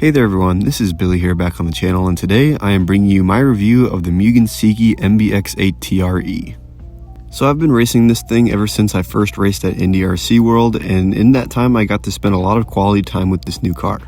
Hey there everyone, this is Billy here back on the channel, and today I am bringing you my review of the Mugen Seiki MBX8 TRE. So I've been racing this thing ever since I first raced at Indy RC World, and in that time I got to spend a lot of quality time with this new car.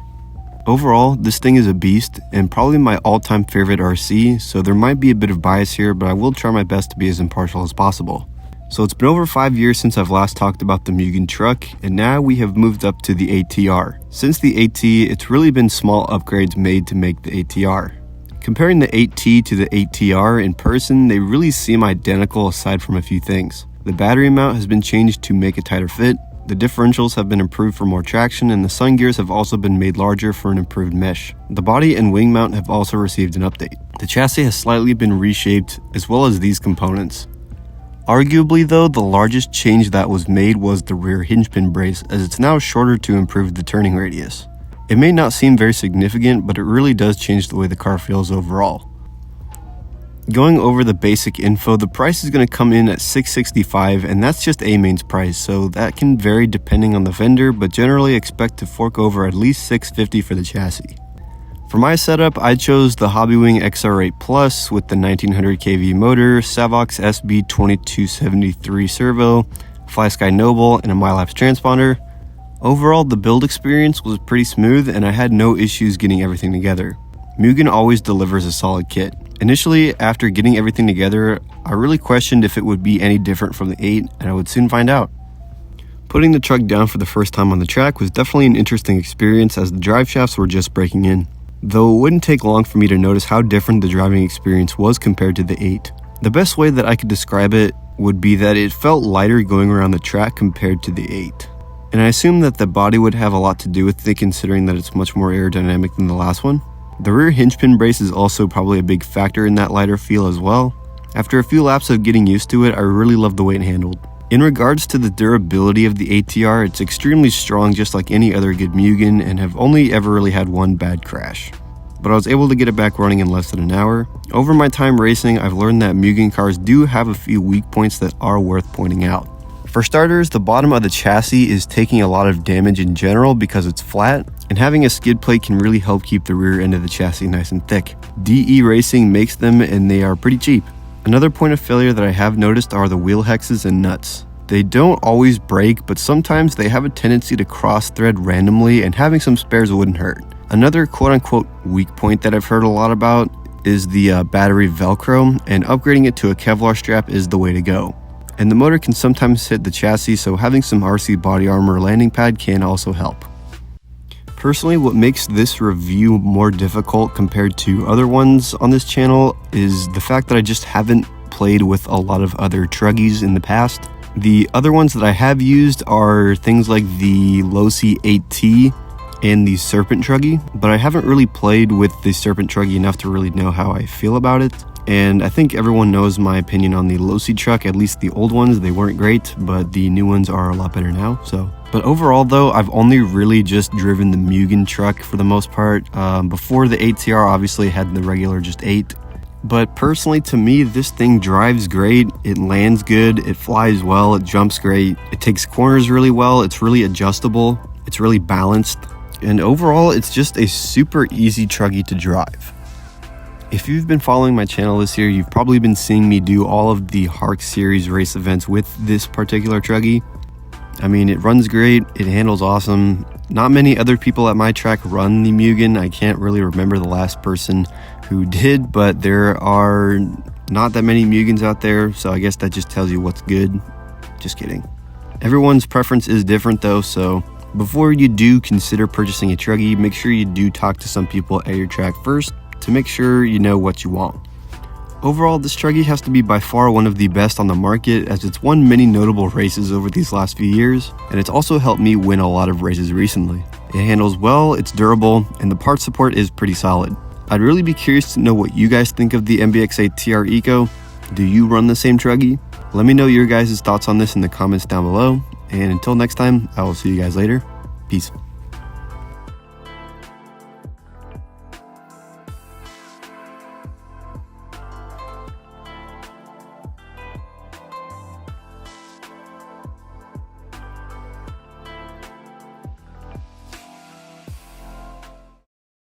Overall, this thing is a beast and probably my all-time favorite RC, so there might be a bit of bias here, but I will try my best to be as impartial as possible. So it's been over 5 years since I've last talked about the Mugen truck, and now we have moved up to the ATR. Since the AT, it's really been small upgrades made to make the ATR. Comparing the 8T to the 8TR in person, they really seem identical aside from a few things. The battery mount has been changed to make a tighter fit, the differentials have been improved for more traction, and the sun gears have also been made larger for an improved mesh. The body and wing mount have also received an update. The chassis has slightly been reshaped, as well as these components. Arguably though, the largest change that was made was the rear hinge pin brace, as it's now shorter to improve the turning radius. It may not seem very significant, but it really does change the way the car feels overall. Going over the basic info, the price is going to come in at $665, and that's just A-Main's price, so that can vary depending on the vendor, but generally expect to fork over at least $650 for the chassis. For my setup, I chose the Hobbywing XR8 Plus with the 1900 kV motor, Savox SB2273 servo, FlySky Noble, and a Milapse transponder. Overall, the build experience was pretty smooth and I had no issues getting everything together. Mugen always delivers a solid kit. Initially, after getting everything together, I really questioned if it would be any different from the 8, and I would soon find out. Putting the truck down for the first time on the track was definitely an interesting experience, as the drive shafts were just breaking in. Though it wouldn't take long for me to notice how different the driving experience was compared to the 8. The best way that I could describe it would be that it felt lighter going around the track compared to the 8. And I assume that the body would have a lot to do with it, considering that it's much more aerodynamic than the last one. The rear hinge pin brace is also probably a big factor in that lighter feel as well. After a few laps of getting used to it, I really love the way it handled. In regards to the durability of the ATR, it's extremely strong just like any other good Mugen, and have only ever really had one bad crash. But I was able to get it back running in less than an hour. Over my time racing, I've learned that Mugen cars do have a few weak points that are worth pointing out. For starters, the bottom of the chassis is taking a lot of damage in general because it's flat, and having a skid plate can really help keep the rear end of the chassis nice and thick. DE Racing makes them and they are pretty cheap. Another point of failure that I have noticed are the wheel hexes and nuts. They don't always break, but sometimes they have a tendency to cross-thread randomly, and having some spares wouldn't hurt. Another quote-unquote weak point that I've heard a lot about is the battery Velcro, and upgrading it to a Kevlar strap is the way to go. And the motor can sometimes hit the chassis, so having some RC body armor landing pad can also help. Personally, what makes this review more difficult compared to other ones on this channel is the fact that I just haven't played with a lot of other truggies in the past. The other ones that I have used are things like the Losi 8T and the Serpent Truggy, but I haven't really played with the Serpent Truggy enough to really know how I feel about it. And I think everyone knows my opinion on the Losi truck, at least the old ones. They weren't great, but the new ones are a lot better now. But overall though, I've only really just driven the Mugen truck for the most part. Before the 8TR obviously had the regular just 8. But personally, to me, this thing drives great, it lands good, it flies well, it jumps great, it takes corners really well, it's really adjustable, it's really balanced, and overall, it's just a super easy truggy to drive. If you've been following my channel this year, you've probably been seeing me do all of the Hark series race events with this particular truggy. I mean, it runs great, it handles awesome. Not many other people at my track run the Mugen. I can't really remember the last person who did, but there are not that many Mugens out there, so I guess that just tells you what's good. Just kidding. Everyone's preference is different though, so before you do consider purchasing a truggy, make sure you do talk to some people at your track first to make sure you know what you want. Overall, this truggy has to be by far one of the best on the market, as it's won many notable races over these last few years, and it's also helped me win a lot of races recently. It handles well, it's durable, and the part support is pretty solid. I'd really be curious to know what you guys think of the MBX8 TR Eco. Do you run the same truggy? Let me know your guys' thoughts on this in the comments down below, and until next time, I will see you guys later. Peace.